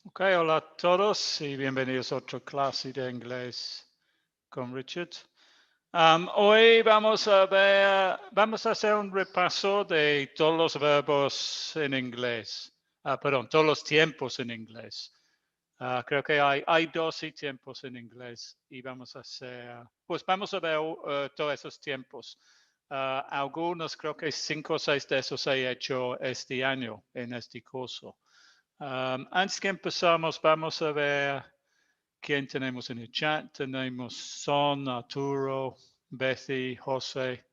Ok, hola a todos y bienvenidos a otra clase de inglés con Richard. Hoy vamos a hacer un repaso de todos los verbos en inglés. Perdón, todos los tiempos en inglés. Creo que hay 12 tiempos en inglés y vamos a ver todos esos tiempos. Algunos, creo que 5 o 6 de esos he hecho este año en este curso. Antes que empezamos, vamos a ver quién tenemos en el chat. Tenemos Son, Arturo, Bethy, José,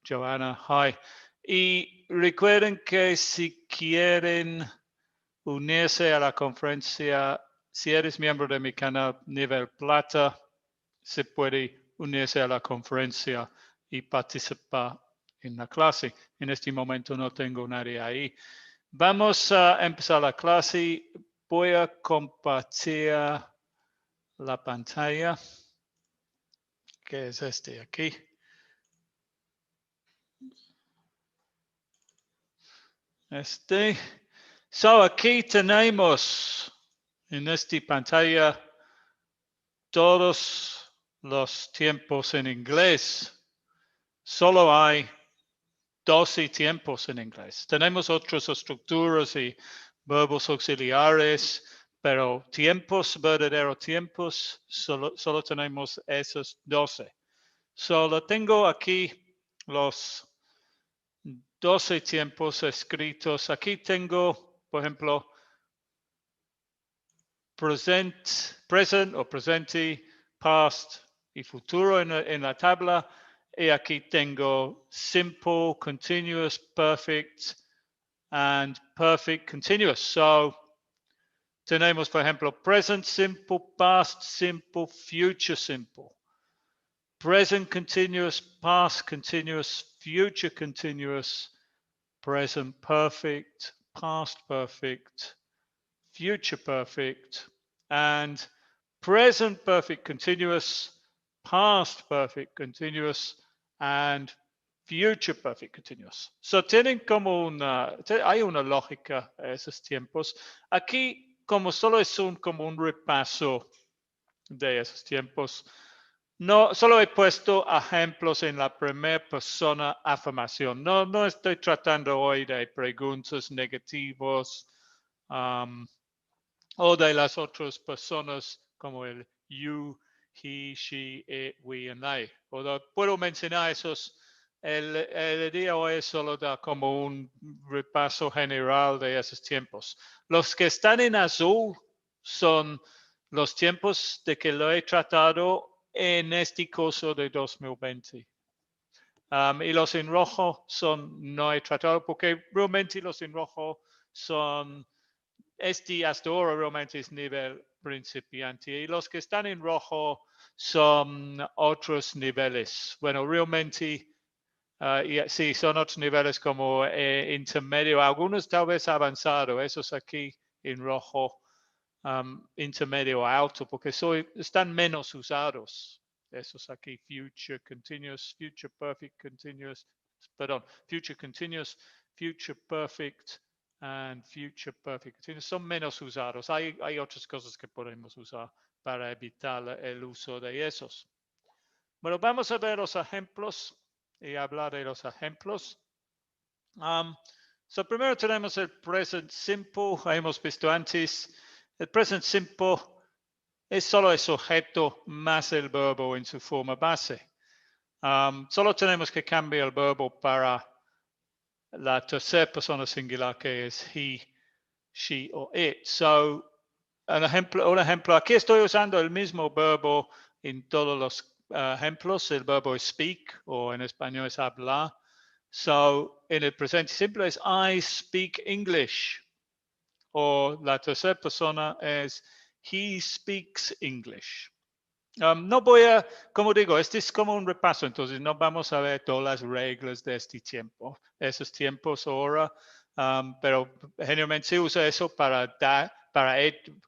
Joana. Hi. Y recuerden que si quieren unirse a la conferencia, si eres miembro de mi canal Nivel Plata, se puede unirse a la conferencia y participar en la clase. En este momento no tengo nadie ahí. Vamos a empezar la clase. Voy a compartir la pantalla, que es este aquí. Aquí tenemos en esta pantalla todos los tiempos en inglés. Solo hay 12 tiempos en inglés. Tenemos otras estructuras y verbos auxiliares, pero tiempos, verdaderos tiempos, solo tenemos esos 12. Solo tengo aquí los 12 tiempos escritos. Aquí tengo, por ejemplo, present o presente, past y futuro en la tabla. Y aquí tengo simple, continuous, perfect, and perfect continuous. So tenemos, por ejemplo, present simple, past simple, future simple. Present continuous, past continuous, future continuous, present perfect, past perfect, future perfect, and present perfect continuous, past perfect continuous, and future perfect continuous. So tienen como hay una lógica a esos tiempos. Aquí, como solo es como un repaso de esos tiempos, no, solo he puesto ejemplos en la primera persona afirmación. No estoy tratando hoy de preguntas negativas o de las otras personas como el you, he, she, it, we, and they. Puedo mencionar esos. El día hoy solo da como un repaso general de esos tiempos. Los que están en azul son los tiempos de que lo he tratado en este curso de 2020. Y los en rojo no he tratado porque realmente los en rojo son, hasta ahora realmente es nivel principiante. Y los que están en rojo son otros niveles. Bueno, realmente, sí, son otros niveles como intermedio, algunos tal vez avanzado, esos aquí en rojo. Intermedio alto, porque están menos usados. Esos aquí, future continuous, future perfect continuous, perdón, future continuous, future perfect, and future perfect continuous. Son menos usados. Hay otras cosas que podemos usar para evitar el uso de esos. Bueno, vamos a ver los ejemplos y hablar de los ejemplos. Primero tenemos el present simple. Hemos visto antes. El present simple es solo el sujeto más el verbo en su forma base. Solo tenemos que cambiar el verbo para la tercera persona singular que es he, she o it. So, un ejemplo, aquí estoy usando el mismo verbo en todos los ejemplos. El verbo es speak o en español es hablar. So, en el presente simple es I speak English. O la tercera persona es he speaks English. No voy a, como digo, este es como un repaso, entonces no vamos a ver todas las reglas de este tiempo, esos tiempos ahora, pero generalmente se usa eso para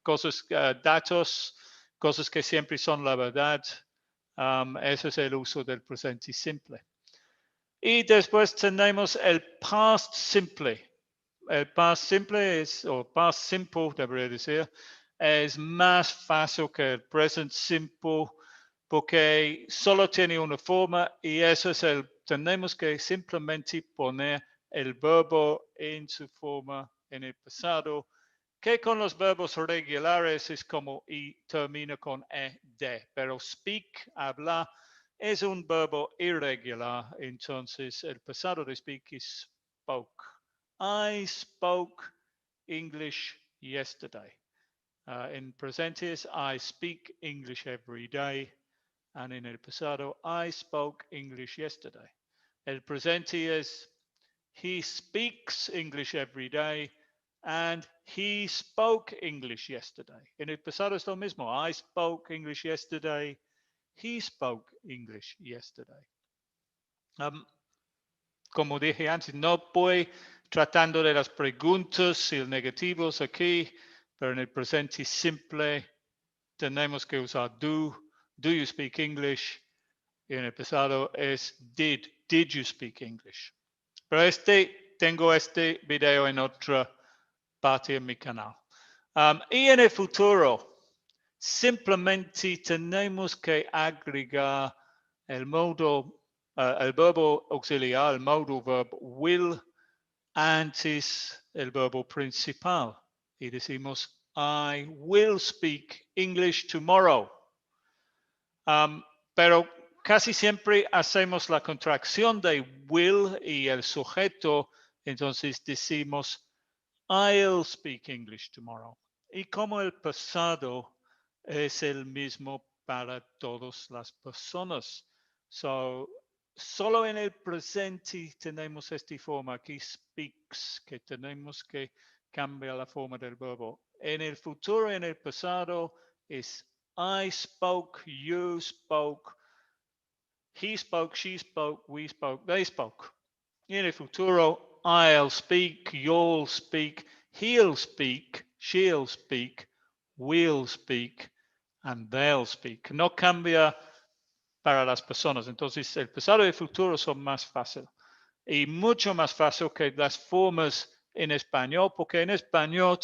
cosas, datos, cosas que siempre son la verdad. Ese es el uso del presente simple. Y después tenemos el past simple. El past simple es, o past simple debería decir, es más fácil que el present simple porque solo tiene una forma y eso es tenemos que simplemente poner el verbo en su forma en el pasado, que con los verbos regulares es como y termina con ed, pero speak, hablar, es un verbo irregular, entonces el pasado de speak is spoke. I spoke English yesterday. In present is I speak English every day. And in el pasado, I spoke English yesterday. El presente is he speaks English every day and he spoke English yesterday. En el pasado es lo mismo. I spoke English yesterday. He spoke English yesterday. Como dije antes, no voy tratando de las preguntas y los negativos aquí, pero en el presente simple tenemos que usar do. Do you speak English? Y en el pasado es did. Did you speak English? Pero tengo este video en otra parte de mi canal. Y en el futuro, simplemente tenemos que agregar el el verbo auxiliar, el modal verb will, antes el verbo principal. Y decimos, I will speak English tomorrow. Pero casi siempre hacemos la contracción de will y el sujeto, entonces decimos, I'll speak English tomorrow. Y como el pasado es el mismo para todas las personas. Solo en el presente tenemos esta forma aquí, speaks, que tenemos que cambiar la forma del verbo. En el futuro, en el pasado, es I spoke, you spoke, he spoke, she spoke, we spoke, they spoke. En el futuro, I'll speak, you'll speak, he'll speak, she'll speak, we'll speak, and they'll speak. No cambia para las personas. Entonces, el pasado y el futuro son más fácil. Y mucho más fácil que las formas en español, porque en español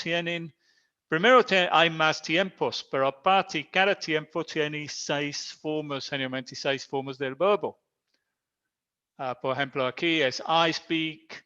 primero hay más tiempos, pero aparte, cada tiempo tiene 6 formas, generalmente 6 formas del verbo. Por ejemplo, aquí es I'll speak,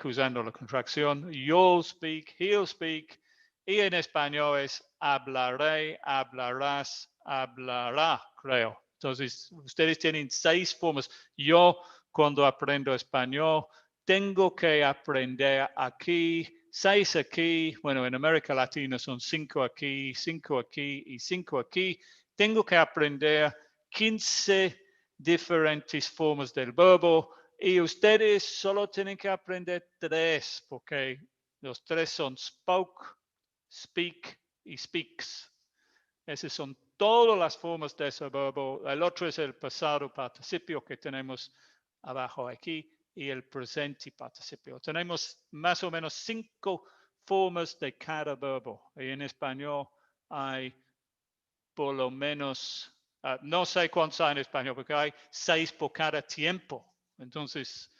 usando la contracción, you'll speak, he'll speak, y en español es hablaré, hablarás, hablará, creo. Entonces, ustedes tienen 6 formas. Yo, cuando aprendo español, tengo que aprender aquí, 6 aquí. Bueno, en América Latina son 5 aquí, 5 aquí y 5 aquí. Tengo que aprender 15 diferentes formas del verbo y ustedes solo tienen que aprender 3 porque los 3 son spoke, speak y speaks. Esas son todas las formas de ese verbo. El otro es el pasado participio que tenemos abajo aquí y el presente participio. Tenemos más o menos 5 formas de cada verbo. Y en español hay por lo menos, no sé cuántos hay en español, porque hay 6 por cada tiempo. Entonces,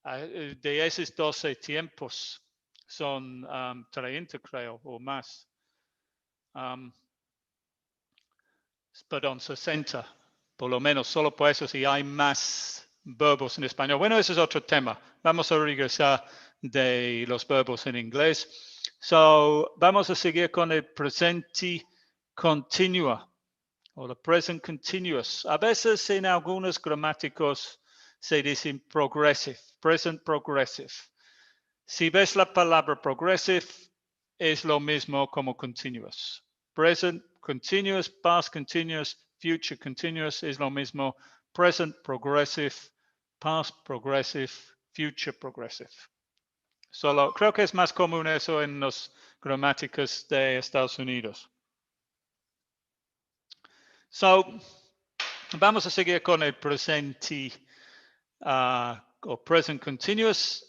de esos 12 tiempos son 30, creo, o más. Perdón, 60, por lo menos, solo por eso, si hay más verbos en español. Bueno, ese es otro tema. Vamos a regresar de los verbos en inglés. Vamos a seguir con el presente continuo o el present continuous. A veces en algunos gramáticos se dicen progressive, present progressive. Si ves la palabra progressive, es lo mismo como continuous. Present continuous, past continuous, future continuous es lo mismo. Present progressive, past progressive, future progressive. Creo que es más común eso en los gramáticos de Estados Unidos. Vamos a seguir con el presente o present continuous.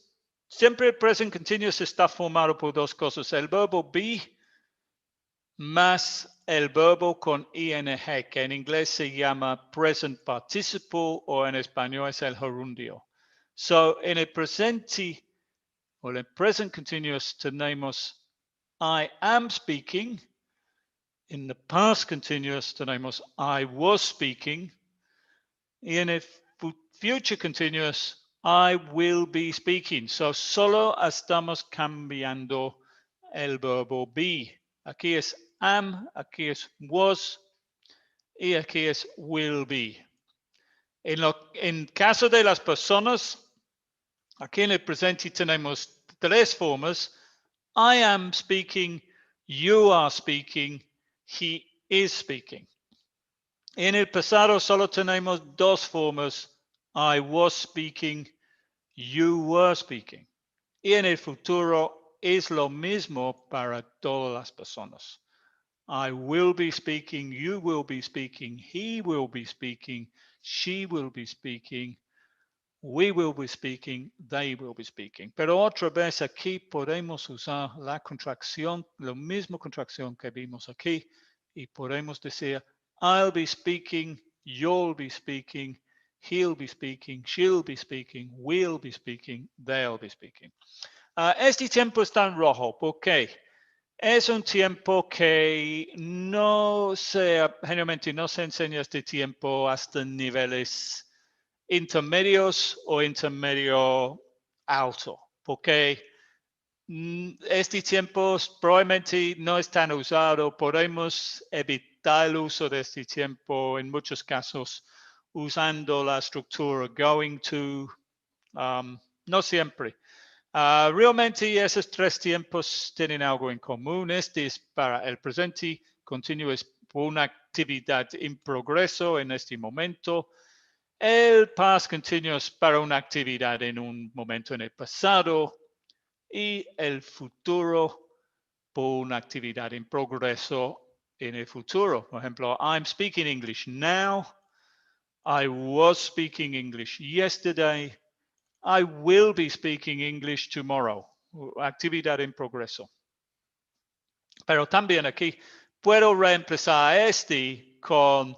Siempre el present continuous está formado por 2 cosas. El verbo be más el verbo con ing, que en inglés se llama present participle o en español es el gerundio. En el presente o el present continuous tenemos I am speaking. En el past continuous tenemos I was speaking. Y en el future continuous, I will be speaking. So solo estamos cambiando el verbo be. Aquí es am, aquí es was y aquí es will be. En caso de las personas, aquí en el presente tenemos tres formas. I am speaking, you are speaking, he is speaking. En el pasado solo tenemos dos formas. I was speaking, you were speaking. Y en el futuro es lo mismo para todas las personas. I will be speaking, you will be speaking, he will be speaking, she will be speaking, we will be speaking, they will be speaking. Pero otra vez aquí podemos usar la contracción, la misma contracción que vimos aquí, y podemos decir, I'll be speaking, you'll be speaking, he'll be speaking, she'll be speaking, we'll be speaking, they'll be speaking. Este tiempo está en rojo, ¿por qué? Es un tiempo que generalmente no se enseña este tiempo hasta niveles intermedios o intermedio alto, porque este tiempo probablemente no es tan usado. Podemos evitar el uso de este tiempo en muchos casos usando la estructura going to, no siempre. Realmente esos tres tiempos tienen algo en común. Este es para el presente continuo, es por una actividad en progreso en este momento. El past continuous para una actividad en un momento en el pasado y el futuro por una actividad en progreso en el futuro. Por ejemplo, I'm speaking English now. I was speaking English yesterday. I will be speaking English tomorrow. Actividad en progreso. Pero también aquí puedo reemplazar este con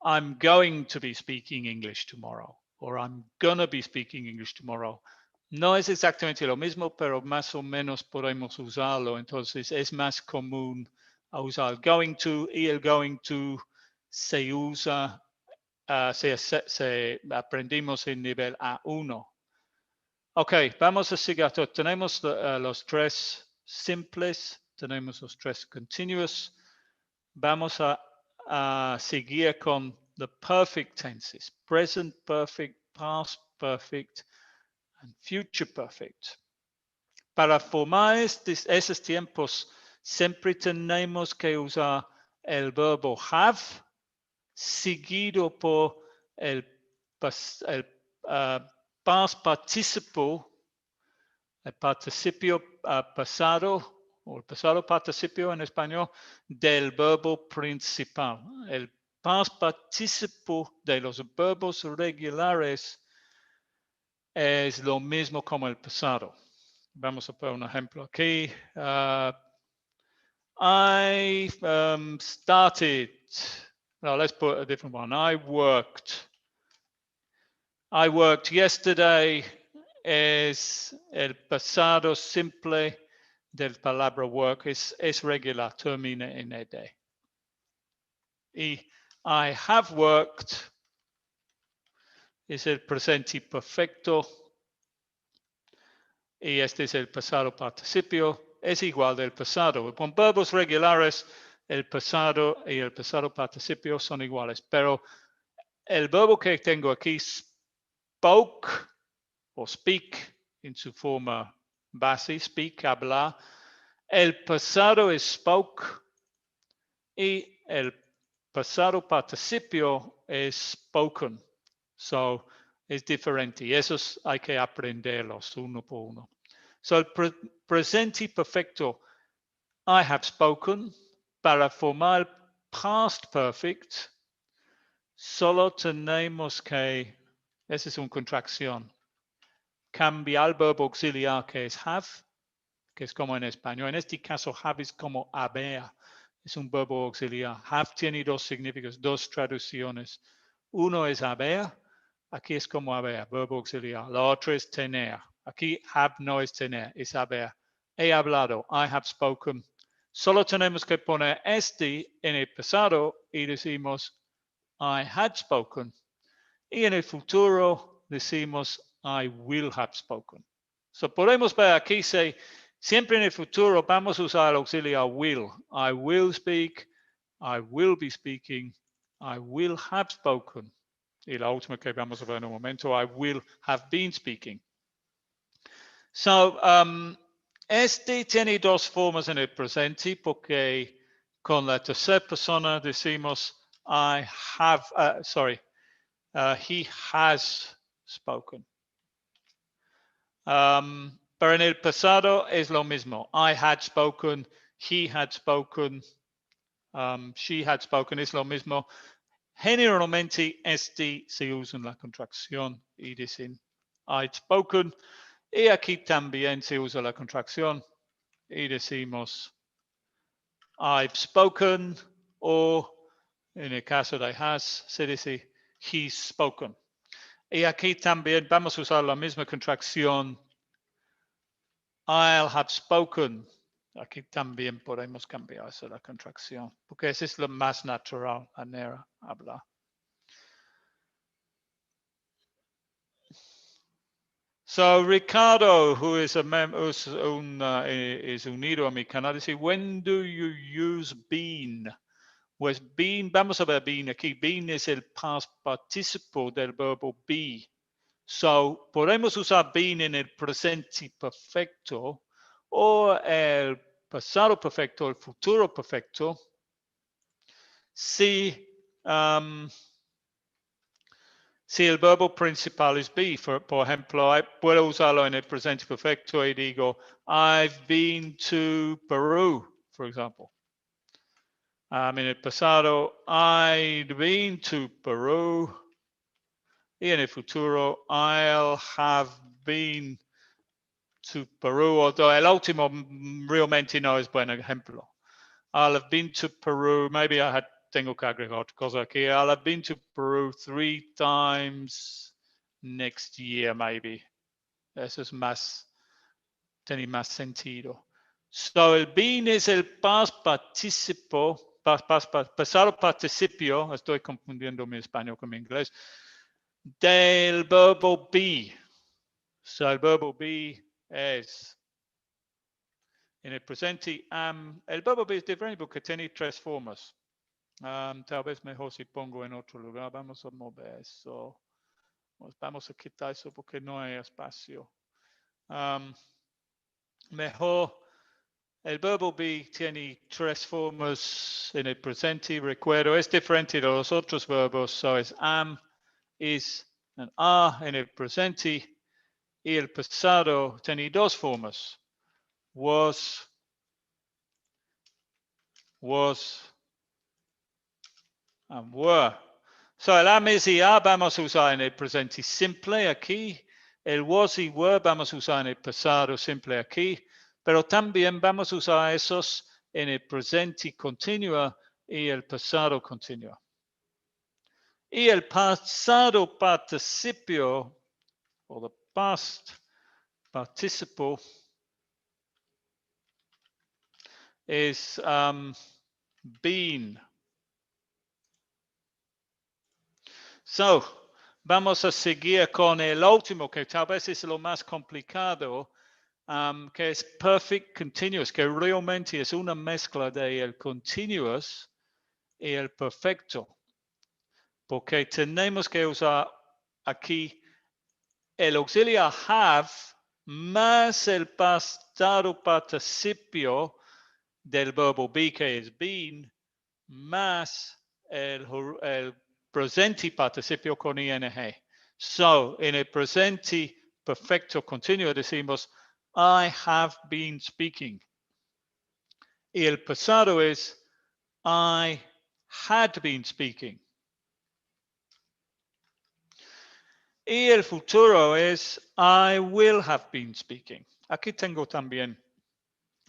I'm going to be speaking English tomorrow, or I'm gonna be speaking English tomorrow. No es exactamente lo mismo, pero más o menos podemos usarlo. Entonces es más común usar el going to, y el going to se usa, se aprendimos en nivel A1. Ok, vamos a seguir. Tenemos los tres simples, tenemos los tres continuous. Vamos a seguir con the perfect tenses, present perfect, past perfect, and future perfect. Para formar esos tiempos, siempre tenemos que usar el verbo have seguido por el past participle, el participio pasado, o el pasado participio en español, del verbo principal. El past participle de los verbos regulares es lo mismo como el pasado. Vamos a poner un ejemplo aquí. I started. Now let's put a different one. I worked yesterday. Es el pasado simple del palabra work. Es regular, termina en ed. Y I have worked es el presente perfecto. Y este es el pasado participio. Es igual del pasado. Con verbos regulares, el pasado y el pasado participio son iguales. Pero el verbo que tengo aquí, spoke o speak, en su forma base, speak, hablar. El pasado es spoke y el pasado participio es spoken. So, es diferente. Esos hay que aprenderlos uno por uno. So, el presente perfecto, I have spoken. Para formar past perfect, solo tenemos que, esa es una contracción, cambiar el verbo auxiliar que es have, que es como en español. En este caso, have es como haber. Es un verbo auxiliar. Have tiene dos significados, dos traducciones. Uno es haber. Aquí es como haber, verbo auxiliar. La otra es tener. Aquí have no es tener, es haber. he hablado, I have spoken. Solo tenemos que poner este en el pasado y decimos I had spoken. Y en el futuro decimos I will have spoken. So podemos ver aquí, siempre en el futuro vamos a usar el auxiliar will. I will speak, I will be speaking, I will have spoken. Y la última que vamos a ver en un momento, I will have been speaking. So, este tiene dos formas en el presente porque con la tercera persona decimos I have, he has spoken. Pero en el pasado es lo mismo. I had spoken, he had spoken, she had spoken, es lo mismo. Generalmente este se usa en la contracción y dicen I'd spoken. Y aquí también se usa la contracción y decimos I've spoken o en el caso de has se dice he's spoken. Y aquí también vamos a usar la misma contracción I'll have spoken. Aquí también podemos cambiar eso, la contracción, porque esa es la más natural manera de hablar. So Ricardo, who is unido a mi canal, dice, when do you use been? Pues been, vamos a ver been aquí. Been es el past participle del verbo be. So podemos usar been en el presente perfecto o el pasado perfecto, el futuro perfecto. Si el verbo principal es be, por ejemplo, puedo usarlo en el presente perfecto y digo, I've been to Peru, for example. En el pasado, I'd been to Peru. Y en el futuro, I'll have been to Peru. Although el último realmente no es buen ejemplo. I'll have been to Peru. Maybe tengo que agregar otra cosa aquí. I'll have been to Peru 3 times next year, maybe. Eso es tiene más sentido. So el been es el past participo, pasado participio, estoy confundiendo mi español con mi inglés, del verbo be. So el verbo be es en el presente am. El verbo be es diferente porque tiene 3 formas. Tal vez mejor si pongo en otro lugar. Vamos a mover eso. Vamos a quitar eso porque no hay espacio. Mejor, el verbo be tiene 3 formas en el presente. Recuerdo, es diferente de los otros verbos. So es am, is, and are en el presente. Y el pasado tiene 2 formas. Was, and were. So el am, is y are vamos a usar en el presente simple aquí. El was y were vamos a usar en el pasado simple aquí. Pero también vamos a usar esos en el presente continuo y el pasado continuo. Y el pasado participio, o the past participle, es been. So, vamos a seguir con el último, que tal vez es lo más complicado, que es perfect continuous, que realmente es una mezcla de el continuous y el perfecto. Porque tenemos que usar aquí el auxiliar have más el pasado participio del verbo be, que es been, más el presente participio con ing. So, en el presente perfecto continuo decimos I have been speaking. Y el pasado es I had been speaking. Y el futuro es I will have been speaking. Aquí tengo también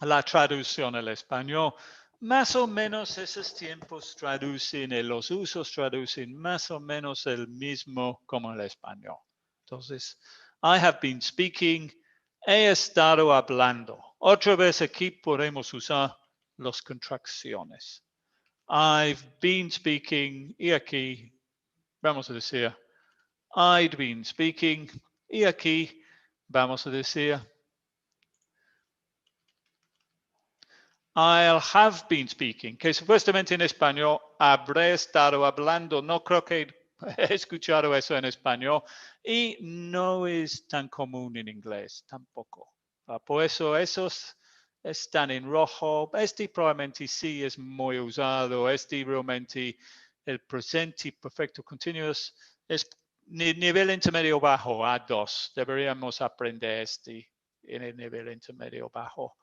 la traducción al español. Más o menos esos tiempos traducen, los usos traducen más o menos el mismo como el español. Entonces, I have been speaking He estado hablando. Otra vez aquí podemos usar las contracciones. I've been speaking. Y aquí vamos a decir I'd been speaking. Y aquí vamos a decir I'll have been speaking, que supuestamente en español habré estado hablando. No creo que he escuchado eso en español y no es tan común en inglés tampoco. Por eso esos están en rojo. Este probablemente sí es muy usado. Este realmente el presente perfecto continuous es nivel intermedio bajo, A2. Deberíamos aprender este en el nivel intermedio bajo.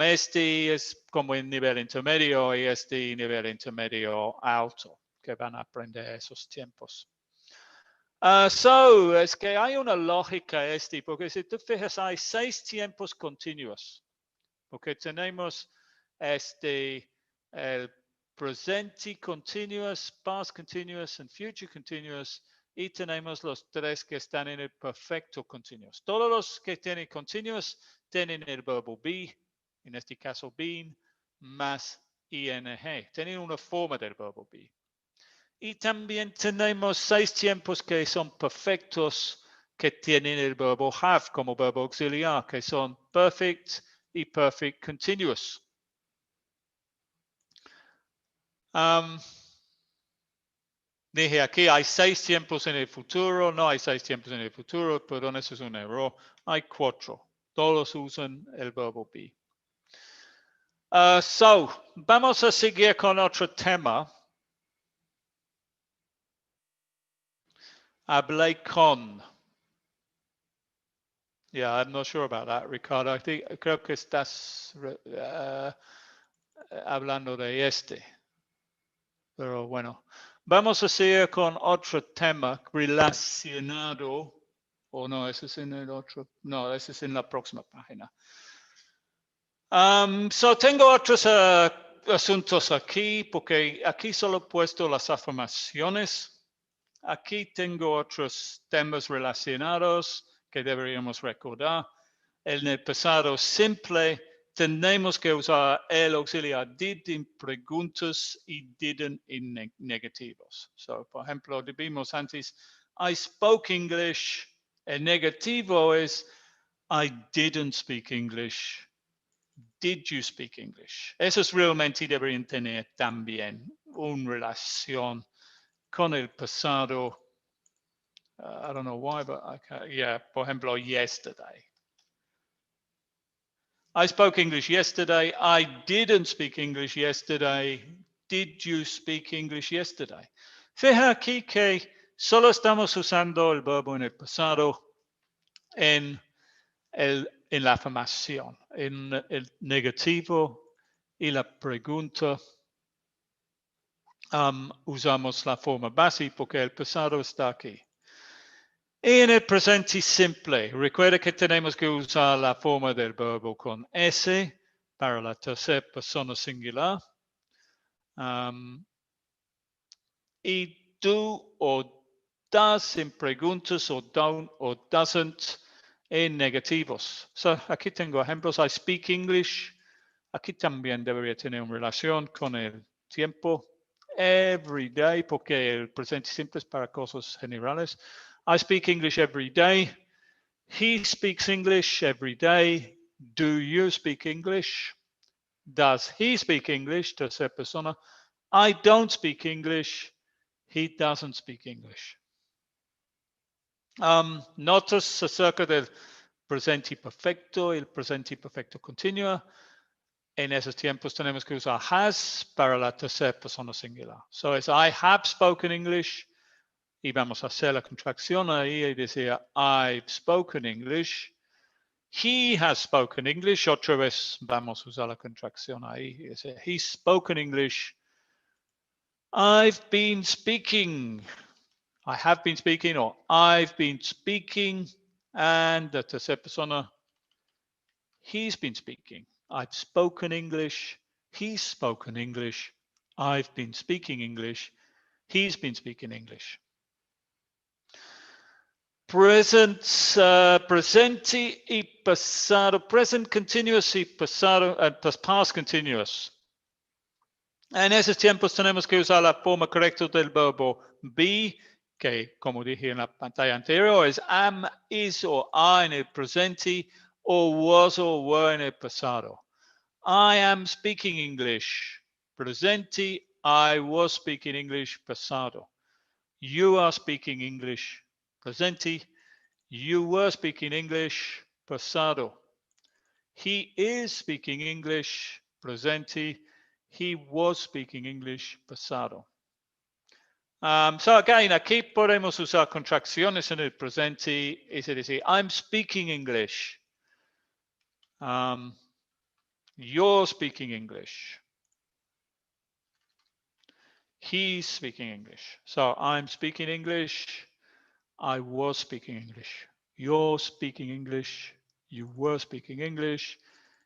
Este es como en nivel intermedio y este nivel intermedio alto que van a aprender esos tiempos. Es que hay una lógica porque si tú fijas hay 6 tiempos continuos, porque tenemos el presente continuous, past continuous, and future continuous, y tenemos los 3 que están en el perfecto continuous. Todos los que tienen continuous tienen el verbo be, en este caso been, más ing. Tienen una forma del verbo be. Y también tenemos 6 tiempos que son perfectos, que tienen el verbo have como verbo auxiliar, que son perfect y perfect continuous. Dije aquí hay 6 tiempos en el futuro, no hay 6 tiempos en el futuro, perdón, eso es un error. Hay 4. Todos usan el verbo be. Vamos a seguir con otro tema. Hablé con. Yeah, I'm not sure about that, Ricardo. Creo que estás hablando de este. Pero bueno, vamos a seguir con otro tema relacionado. O no, ese es en el otro. No, ese es en la próxima página. Tengo otros asuntos aquí, porque aquí solo he puesto las afirmaciones. Aquí tengo otros temas relacionados que deberíamos recordar. En el pasado simple tenemos que usar el auxiliar did en preguntas y didn't en negativos. Por ejemplo, vimos antes, I spoke English. El negativo es I didn't speak English. Did you speak English? Esos realmente deberían tener también una relación con el pasado. I don't know why, but I can't. Yeah, por ejemplo, yesterday. I spoke English yesterday. I didn't speak English yesterday. Did you speak English yesterday? Fija aquí que solo estamos usando el verbo en el pasado en la afirmación, en el negativo y la pregunta. Usamos la forma base porque el pasado está aquí. Y en el presente simple, recuerda que tenemos que usar la forma del verbo con S para la tercera persona singular. Y do o does en preguntas o don't o doesn't en negativos. Aquí tengo ejemplos. I speak English. Aquí también debería tener una relación con el tiempo. Every day, porque el presente simple es para cosas generales. I speak English every day. He speaks English every day. Do you speak English? Does he speak English? Tercera persona. I don't speak English. He doesn't speak English. Notas acerca del presente perfecto y el presente perfecto continuo. En esos tiempos tenemos que usar has para la tercera persona singular. So es I have spoken English. Y vamos a hacer la contracción ahí y decir I've spoken English. He has spoken English. Otra vez vamos a usar la contracción ahí. Y decir, he's spoken English. I've been speaking. I have been speaking or I've been speaking. And la tercera persona, he's been speaking. I've spoken English. He's spoken English. I've been speaking English. He's been speaking English. Present, presente y pasado. Present continuous y pasado, past continuous. En esos tiempos tenemos que usar la forma correcta del verbo be, que como dije en la pantalla anterior es am, is o are en el presente o was o were en el pasado. I am speaking English. Presente, I was speaking English. Pasado. You are speaking English. Presente, you were speaking English. Pasado. He is speaking English. Presente. He was speaking English. Pasado. So again, aquí podemos usar contracciones en el presente. Es decir, I'm speaking English. You're speaking English. He's speaking English. So I'm speaking English. I was speaking English. You're speaking English. You were speaking English.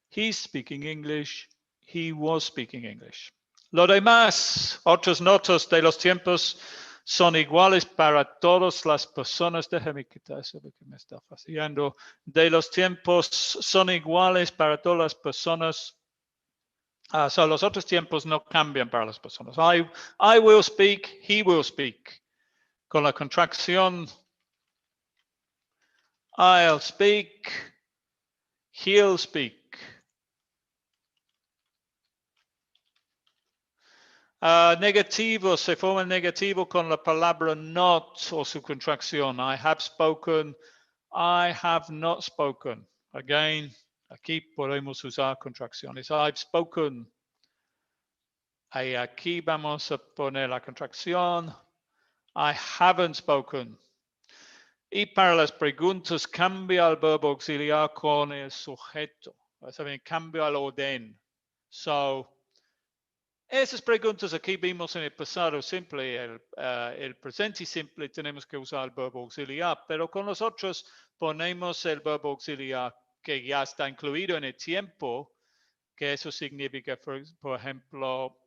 He's speaking English. He was speaking English. Lo demás, otras notas de los tiempos son iguales para todas las personas. Déjame quitar eso porque me está fastidiando. De los tiempos son iguales para todas las personas. So los otros tiempos no cambian para las personas. I will speak, he will speak. Con la contracción I'll speak, he'll speak. Negativo, se forma el negativo con la palabra not o su contracción. I have spoken, I have not spoken. Again, aquí podemos usar contracciones. I've spoken. Y aquí vamos a poner la contracción. I haven't spoken. Y para las preguntas, cambia el verbo auxiliar con el sujeto. Cambia el orden. So, esas preguntas aquí vimos en el pasado simple, el presente simple, tenemos que usar el verbo auxiliar, pero con los otros ponemos el verbo auxiliar que ya está incluido en el tiempo, que eso significa, por ejemplo,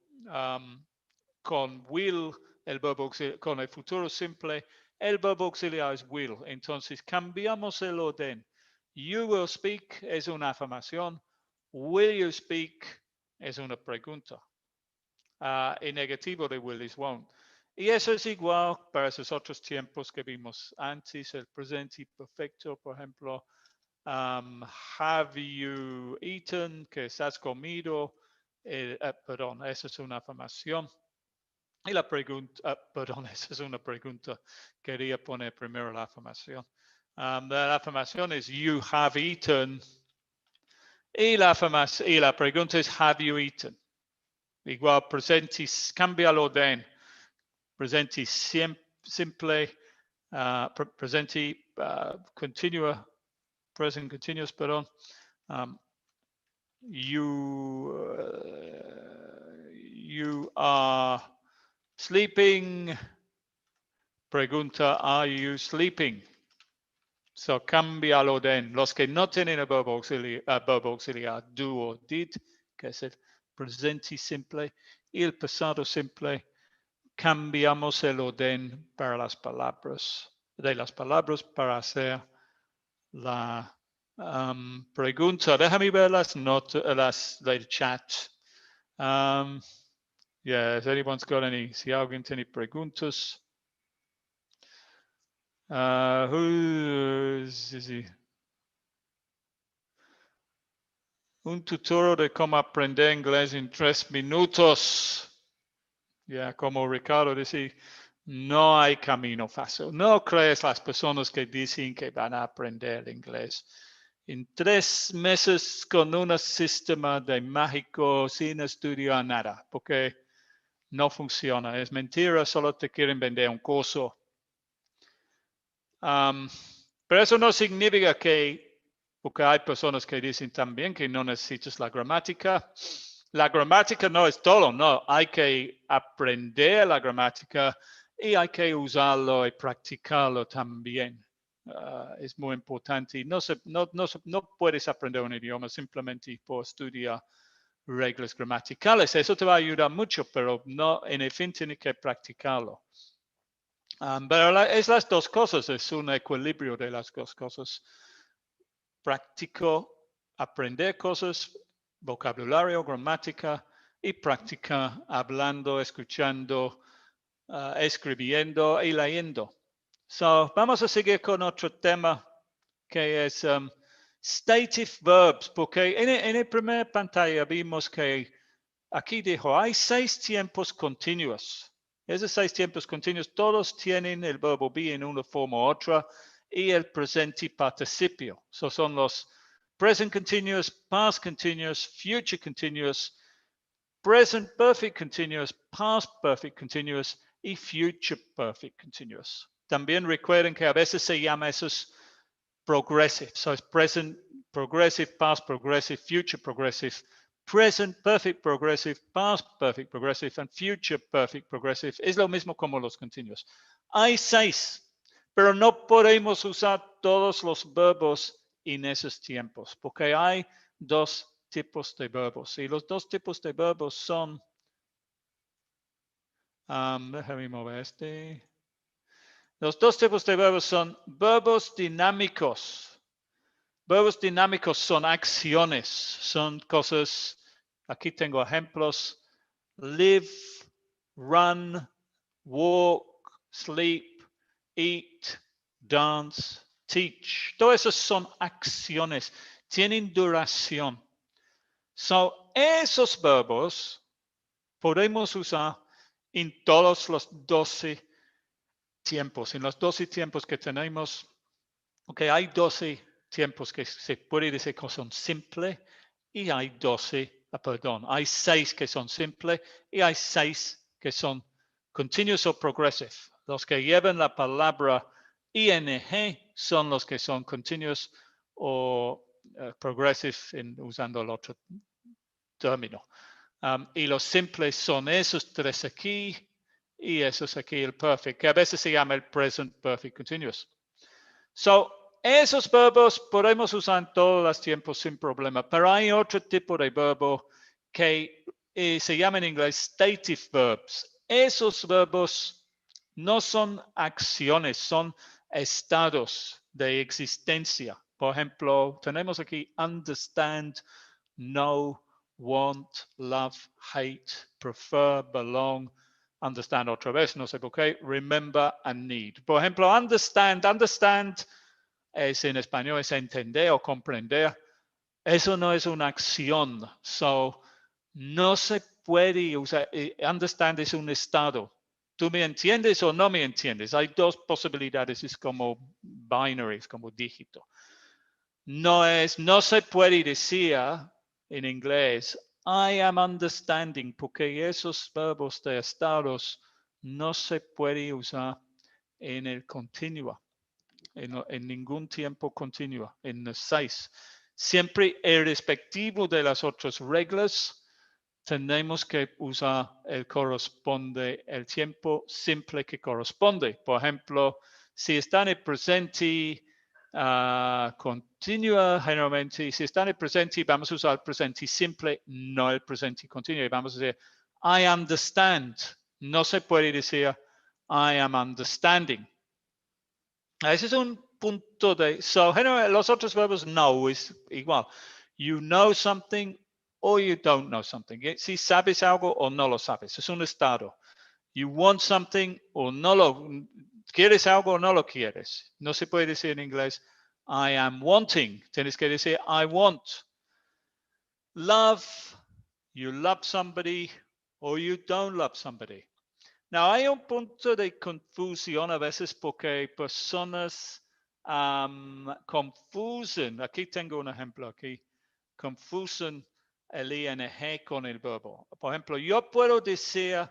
con will, el verbo auxiliar, con el futuro simple, el verbo auxiliar es will. Entonces cambiamos el orden. You will speak es una afirmación. Will you speak es una pregunta. En negativo de will is won't. Y eso es igual para esos otros tiempos que vimos antes, el presente perfecto, por ejemplo. Have you eaten? Que has comido. Perdón, esa es una afirmación. Y la pregunta, perdón, esa es una pregunta. Quería poner primero la afirmación. La afirmación es you have eaten. Y la pregunta es have you eaten? Igual presente, cambia el orden. Presente simple, presente continua, present continuous, perdón. You are sleeping. Pregunta, are you sleeping? So cambia el orden. Los que no tienen el verbo auxiliar, do o did, que es el presente simple, y el pasado simple, cambiamos el orden para las palabras, de las palabras para hacer la pregunta. Déjame ver las notas del chat. Yeah, if anyone's got any, si alguien tiene preguntas. Un tutorial de cómo aprender inglés en 3 minutos. Ya, como Ricardo dice, no hay camino fácil. No crees las personas que dicen que van a aprender inglés en 3 meses con un sistema de mágico sin estudiar nada, porque no funciona. Es mentira, solo te quieren vender un curso. Pero eso no significa que, porque hay personas que dicen también que no necesitas la gramática. La gramática no es todo, no. Hay que aprender la gramática y hay que usarlo y practicarlo también. Es muy importante. No puedes aprender un idioma simplemente por estudiar reglas gramaticales. Eso te va a ayudar mucho, pero no, en el fin tienes que practicarlo. Pero es las dos cosas, es un equilibrio de las dos cosas. Práctico, aprender cosas, vocabulario, gramática, y práctica hablando, escuchando, escribiendo y leyendo. So, vamos a seguir con otro tema que es stative verbs, porque en la primera pantalla vimos que aquí dijo, hay 6 tiempos continuos. Esos 6 tiempos continuos, todos tienen el verbo be en una forma u otra y el presente participio. So son los present continuous, past continuous, future continuous, present perfect continuous, past perfect continuous y future perfect continuous. También recuerden que a veces se llama esos progressive. So it's present progressive, past progressive, future progressive, present perfect progressive, past perfect progressive, and future perfect progressive. Es lo mismo como los continuos. Hay 6, pero no podemos usar todos los verbos en esos tiempos, porque hay 2 tipos de verbos. Y los 2 tipos de verbos son, déjame mover este. Los 2 tipos de verbos son verbos dinámicos. Verbos dinámicos son acciones, son cosas, aquí tengo ejemplos, live, run, walk, sleep, eat, dance, teach. Todas esas son acciones, tienen duración. So, esos verbos podemos usar en todos los 12 tiempos. En los 12 tiempos que tenemos, okay, hay 12 tiempos que se puede decir que son simples y hay 12, perdón, hay 6 que son simples y hay 6 que son continuous o progressive. Los que llevan la palabra ing son los que son continuous o progressive usando el otro término. Y los simples son esos 3 aquí y esos aquí, el perfect, que a veces se llama el present perfect continuous. So, esos verbos podemos usar en todos los tiempos sin problema, pero hay otro tipo de verbo que se llama en inglés stative verbs. Esos verbos no son acciones, son estados de existencia. Por ejemplo, tenemos aquí understand, know, want, love, hate, prefer, belong, understand otra vez, no sé por qué, remember and need. Por ejemplo, understand es en español, es entender o comprender. Eso no es una acción. So, no se puede usar, understand es un estado. ¿Tú me entiendes o no me entiendes? Hay 2 posibilidades, es como binary, es como dígito. No se puede decir en inglés, I am understanding, porque esos verbos de estados no se puede usar en el continuo, en ningún tiempo continuo, en los 6. Siempre irrespectivo de las otras reglas, tenemos que usar el tiempo simple que corresponde. Por ejemplo, si está en el presente continua, generalmente, si está en el presente, vamos a usar el presente simple, no el presente continuo. Y vamos a decir, I understand. No se puede decir, I am understanding. Ese es un punto de... So, generalmente, los otros verbos no es igual. You know something or you don't know something. Si sabes algo o no lo sabes. Es un estado. You want something o no lo... ¿Quieres algo o no lo quieres? No se puede decir en inglés, I am wanting. Tienes que decir, I want. Love, you love somebody or you don't love somebody. Now, hay un punto de confusión a veces porque personas confusen. Aquí tengo un ejemplo aquí. Confusen el ing con el verbo. Por ejemplo, yo puedo decir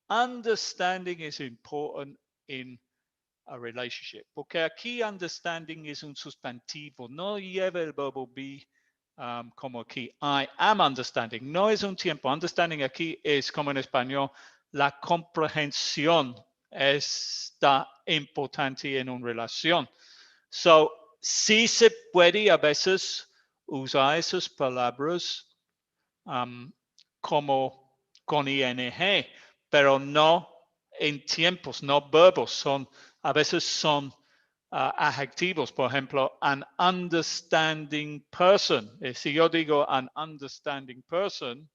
understanding is important in a relationship. Porque aquí understanding es un sustantivo. No lleva el verbo be como aquí. I am understanding. No es un tiempo. Understanding aquí es como en español. La comprensión está importante en una relación. So, sí se puede a veces usar esas palabras como con ing, pero no en tiempos, no verbos, a veces son adjetivos. Por ejemplo, an understanding person. Si yo digo an understanding person,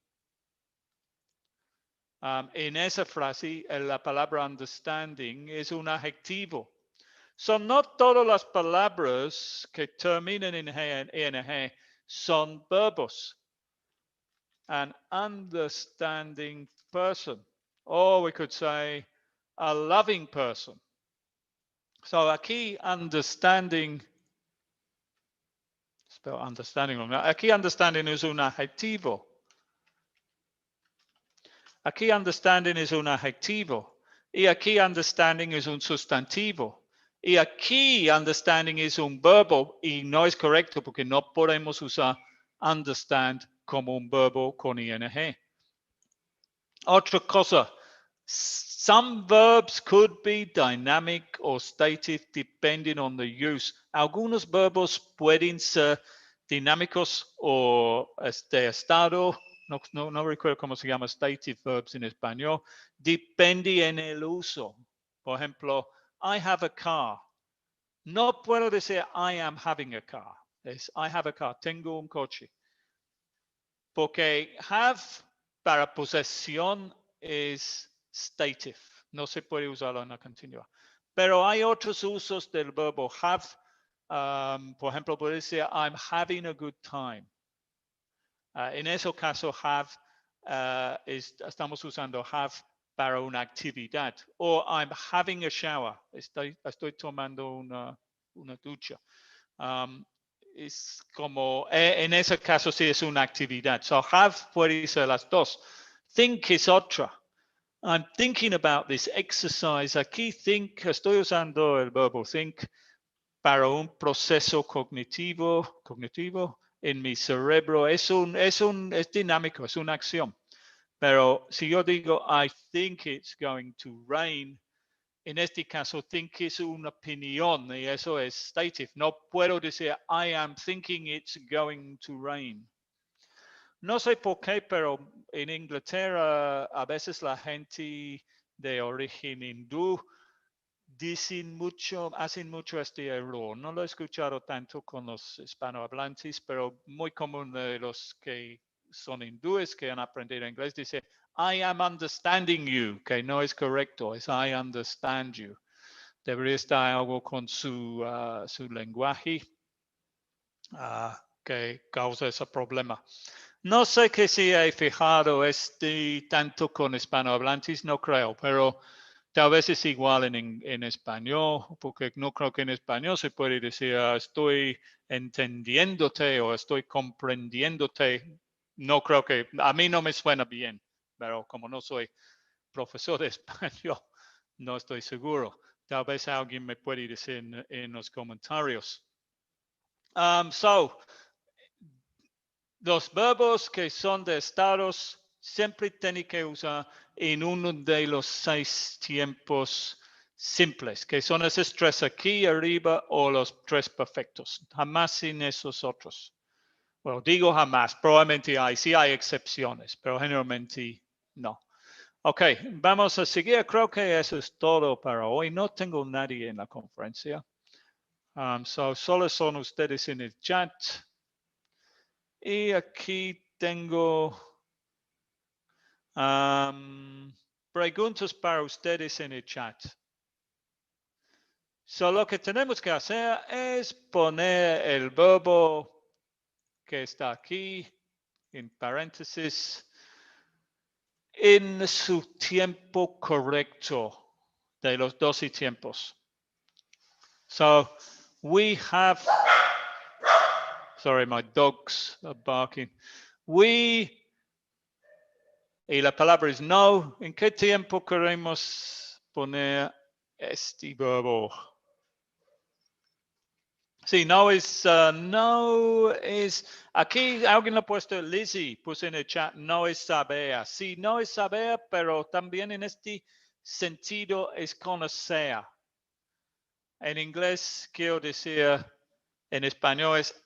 en esa frase la palabra understanding es un adjetivo. No todas las palabras que terminan en ing son verbos. An understanding person. Or we could say a loving person. So aquí understanding, spell understanding wrong. Aquí understanding es un adjetivo. Aquí understanding es un adjetivo. Y aquí understanding es un sustantivo. Y aquí understanding es un verbo y no es correcto porque no podemos usar understand como un verbo con ing. Otra cosa, some verbs could be dynamic or stative depending on the use. Algunos verbos pueden ser dinámicos o de estado. No recuerdo cómo se llama stative verbs en español. Depende en el uso. Por ejemplo, I have a car. No puedo decir I am having a car. Es I have a car. Tengo un coche. Porque have para posesión es stative. No se puede usarlo en la continua. Pero hay otros usos del verbo have. Por ejemplo, puede decir I'm having a good time. En ese caso, have, estamos usando have para una actividad. O I'm having a shower. Estoy tomando una ducha. Es como, en ese caso sí es una actividad. So have puede ser las dos. Think es otra. I'm thinking about this exercise. Aquí think, estoy usando el verbo think para un proceso cognitivo en mi cerebro. Es dinámico, es una acción. Pero si yo digo, I think it's going to rain, en este caso, think es una opinión y eso es stative. No puedo decir, I am thinking it's going to rain. No sé por qué, pero en Inglaterra a veces la gente de origen hindú hacen mucho este error. No lo he escuchado tanto con los hispanohablantes, pero muy común de los que son hindúes que han aprendido inglés, dice, I am understanding you, que no es correcto, es I understand you. Debería estar algo con su lenguaje que causa ese problema. No sé que si he fijado tanto con hispanohablantes, no creo, pero tal vez es igual en español, porque no creo que en español se puede decir estoy entendiéndote o estoy comprendiéndote. No creo que, a mí no me suena bien, pero como no soy profesor de español, no estoy seguro. Tal vez alguien me puede decir en los comentarios. Los verbos que son de estados siempre tienen que usar en uno de los 6 tiempos simples, que son esos 3 aquí arriba o los 3 perfectos. Jamás en esos otros. Bueno, digo jamás, probablemente sí hay excepciones, pero generalmente no. Ok, vamos a seguir. Creo que eso es todo para hoy. No tengo nadie en la conferencia. Solo son ustedes en el chat. Y aquí tengo preguntas para ustedes en el chat. Lo que tenemos que hacer es poner el verbo que está aquí en paréntesis en su tiempo correcto de los 12 tiempos. So we have, sorry, my dogs are barking. Y la palabra es no. ¿En qué tiempo queremos poner este verbo? Sí, no es, aquí alguien lo ha puesto, Lizzie puso en el chat, no es saber. Sí, no es saber, pero también en este sentido es conocer. En inglés quiero decir, en español es,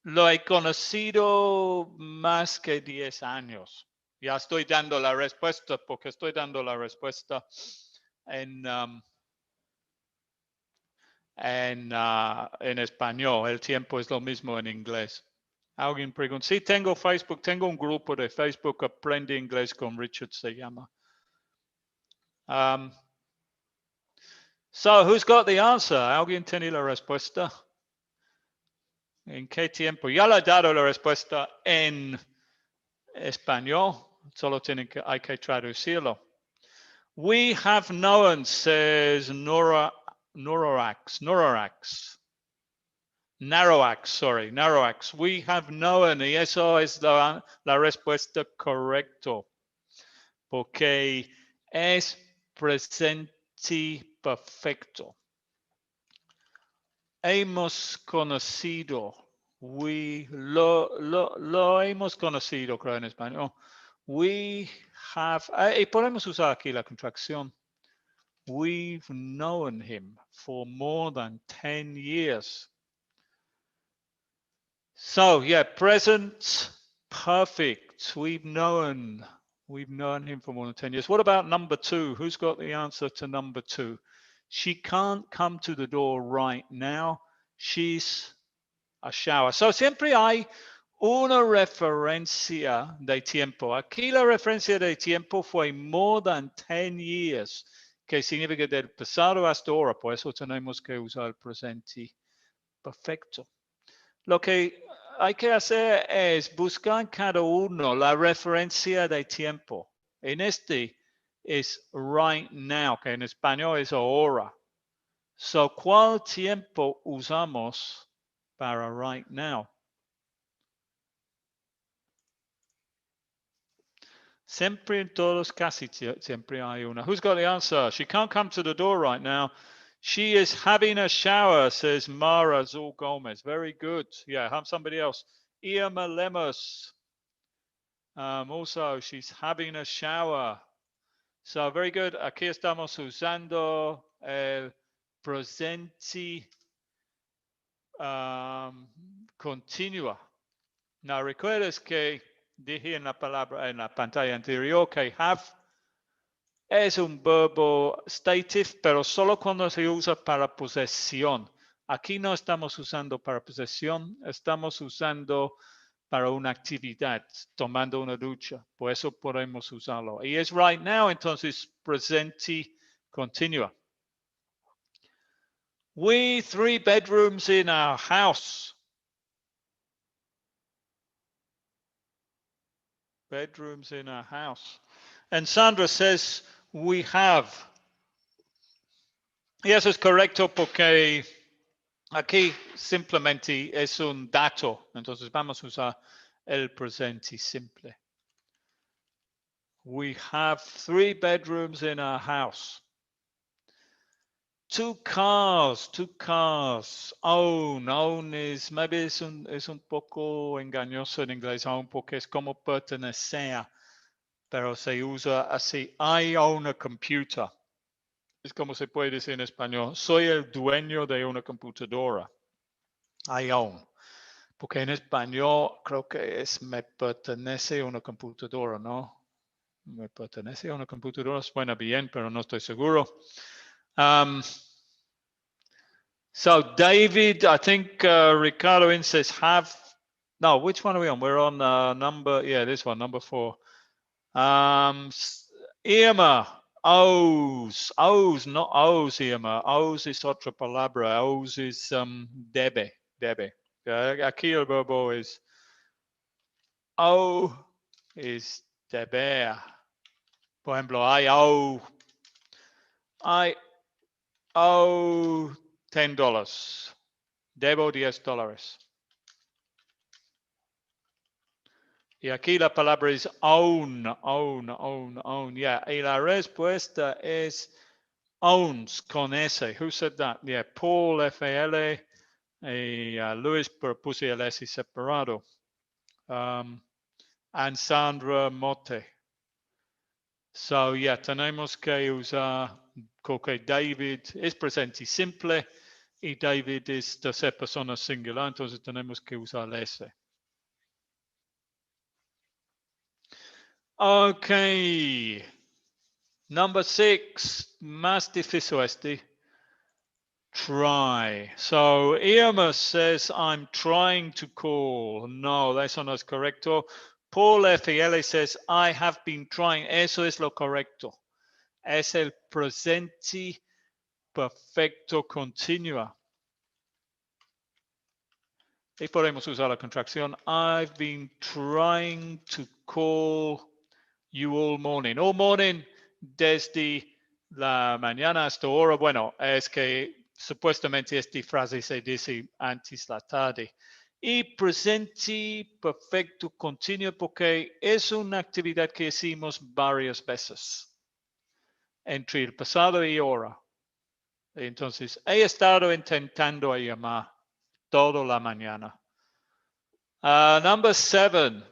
lo he conocido más que 10 años. Ya estoy dando la respuesta porque estoy dando la respuesta en español. El tiempo es lo mismo en inglés. Alguien pregunta, sí, tengo Facebook, tengo un grupo de Facebook, Aprende Inglés con Richard se llama. So, who's got the answer? ¿Alguien tiene la respuesta? ¿En qué tiempo? Ya le he dado la respuesta en español, solo hay que traducirlo. We have known, says Noroax. We have known, y eso es la respuesta correcta, porque es presente perfecto. Hemos conocido, lo hemos conocido, creo en español. We have, y podemos usar aquí la contracción. We've known him for more than 10 years. So, yeah, present perfect. We've known him for more than 10 years. What about number 2? Who's got the answer to number 2? She can't come to the door right now. She's a shower. So, siempre hay una referencia de tiempo. Aquí la referencia de tiempo fue more than 10 years, que significa del pasado hasta ahora. Por eso tenemos que usar el presente perfecto. Lo que hay que hacer es buscar en cada uno la referencia de tiempo. En este es right now, que en español es ahora. So, ¿cuál tiempo usamos para right now? Siempre en todos, casi siempre hay una. Who's got the answer? She can't come to the door right now. She is having a shower, says Mara Zul Gomez. Very good. Yeah, have somebody else. Irma Lemos. Also, she's having a shower. So, very good. Aquí estamos usando el presente continua. Now, recuerdas que dije en la palabra, en la pantalla anterior, que have es un verbo stative, pero solo cuando se usa para posesión. Aquí no estamos usando para posesión, estamos usando para una actividad, tomando una ducha. Por eso podemos usarlo. Y es right now, entonces presente continua. We 3 bedrooms in our house. Bedrooms in our house. And Sandra says we have. Y eso es correcto porque aquí simplemente es un dato. Entonces vamos a usar el presente simple. We have 3 bedrooms in our house. 2 cars. Own is, maybe es un poco engañoso en inglés aún porque es como pertenecer, pero se usa así. I own a computer. Es como se puede decir en español. Soy el dueño de una computadora. I own. Porque en español creo que es me pertenece a una computadora, ¿no? Me pertenece a una computadora. Suena bien, pero no estoy seguro. So David, I think Ricardo in says have. No, which one are we on? We're on number, yeah, this one, number 4. Irma, O's, not O's, Irma. O's es otra palabra. O's es debe. Aquí el verbo es O es deber. Por ejemplo, I owe $10. Debo $10. Y aquí la palabra es own. Yeah. Y la respuesta es owns con S. Who said that? Yeah, Paul, F-A-L, y Luis, pero puse el S separado. And Sandra Mote. So, yeah, tenemos que usar, porque David es presente simple y David es tercera persona singular, entonces tenemos que usar S. Okay. Number 6, más difícil este. Try. So Irma says, I'm trying to call. No, eso no es correcto. Paul FL says, I have been trying. Eso es lo correcto. Es el presente perfecto continua. Y podemos usar la contracción. I've been trying to call you all morning. All morning desde la mañana hasta ahora. Bueno, es que supuestamente esta frase se dice antes la tarde. Y presente perfecto continuo porque es una actividad que hicimos varias veces entre el pasado y ahora. Entonces, he estado intentando llamar toda la mañana. Number 7.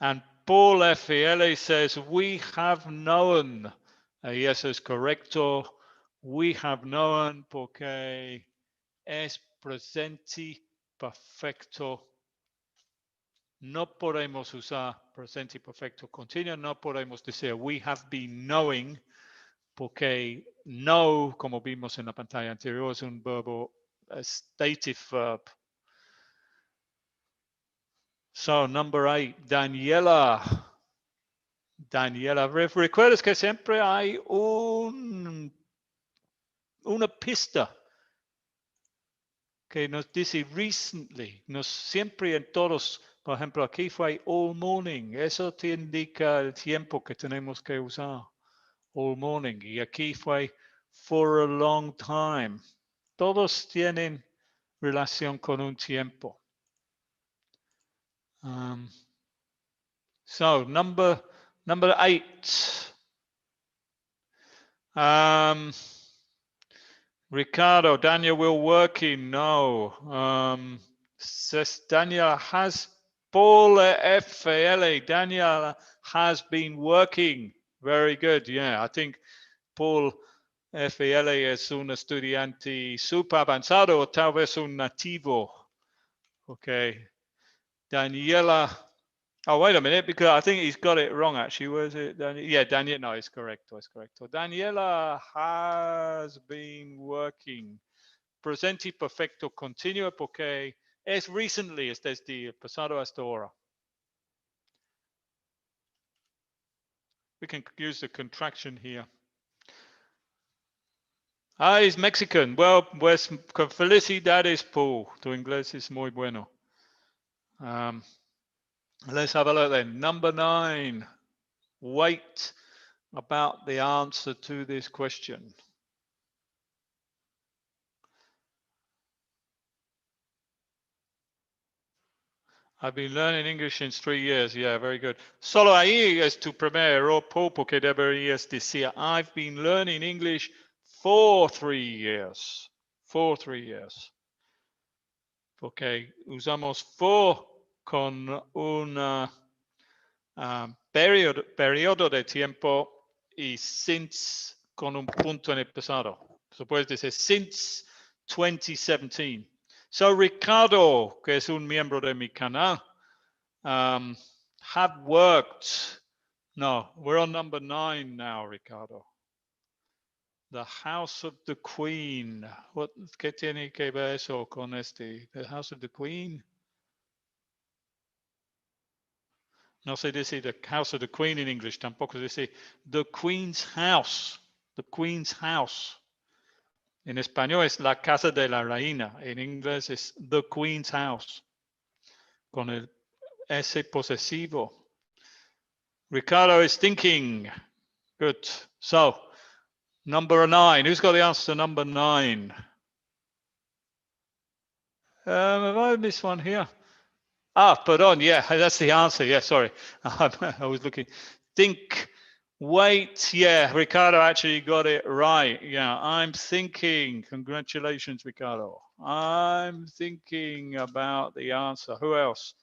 And Paul FL says, we have known. Yes, es correcto. We have known porque es presente perfecto. No podemos usar presente perfecto continuo. No podemos decir we have been knowing porque know, como vimos en la pantalla anterior, es un verbo, a stative verb. So, number 8, Daniela. Daniela, recuerdas que siempre hay una pista que nos dice recently, siempre en todos, por ejemplo, aquí fue all morning, eso te indica el tiempo que tenemos que usar, all morning, y aquí fue for a long time. Todos tienen relación con un tiempo. So, number 8. Ricardo, Daniel will working. No. Says Daniel has Paul FL. Daniel has been working. Very good. Yeah, I think Paul FL es un estudiante super avanzado o tal vez un nativo. Okay. Daniela. Oh, wait a minute, because I think he's got it wrong, actually. Was it? Yeah, Daniel. No, it's correct. It's correct. Daniela has been working. Presente perfecto continuo porque es recently, es desde el pasado hasta ahora. We can use the contraction here. Es Mexican. Well, pues con felicidades, Paul. Tu inglés es muy bueno. Let's have a look then. Number 9. Wait about the answer to this question. I've been learning English in 3 years. Yeah, very good. Solo ahí es tu primer error, Paul, porque deberías decir, I've been learning English for 3 years. For 3 years. Porque usamos for con un periodo de tiempo y since con un punto en el pasado. So puedes decir since 2017. So Ricardo, que es un miembro de mi canal, have worked. No, we're on number 9 now, Ricardo. The House of the Queen. ¿Qué tiene que ver eso con este? The House of the Queen. No se dice the House of the Queen in English, tampoco se dice the Queen's House. The Queen's House. En español es la casa de la reina. En inglés es the Queen's House. Con el S posesivo. Ricardo is thinking. Good. So, number 9. Who's got the answer to number 9? Have I missed one here? Pardon. Yeah, that's the answer. Yeah, sorry. I was looking. Think. Wait. Yeah, Ricardo actually got it right. Yeah, I'm thinking. Congratulations, Ricardo. I'm thinking about the answer. Who else?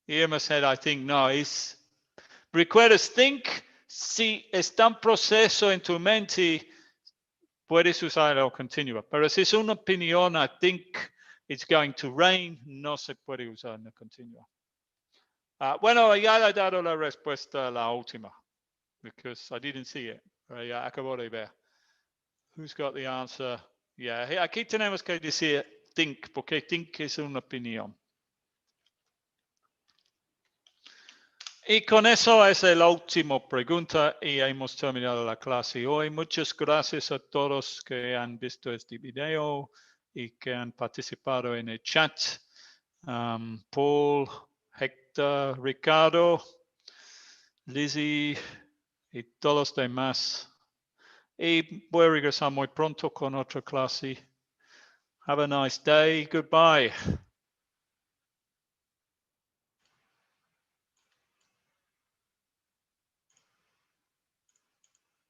Irma said, I think no. Recuerdas, think, si está en proceso en tu mente, puedes usarlo continua. Pero si es una opinión, I think, It's going to rain. No se puede usar en el continuo. Bueno, ya le he dado la respuesta a la última, because I didn't see it. Ya acabo de ver. Who's got the answer? Yeah, aquí tenemos que decir think, porque think es una opinión. Y con eso es la última pregunta y hemos terminado la clase hoy. Muchas gracias a todos que han visto este video y que han participado en el chat. Paul, Héctor, Ricardo, Lizzie y todos los demás. Y voy a regresar muy pronto con otra clase. Have a nice day. Goodbye.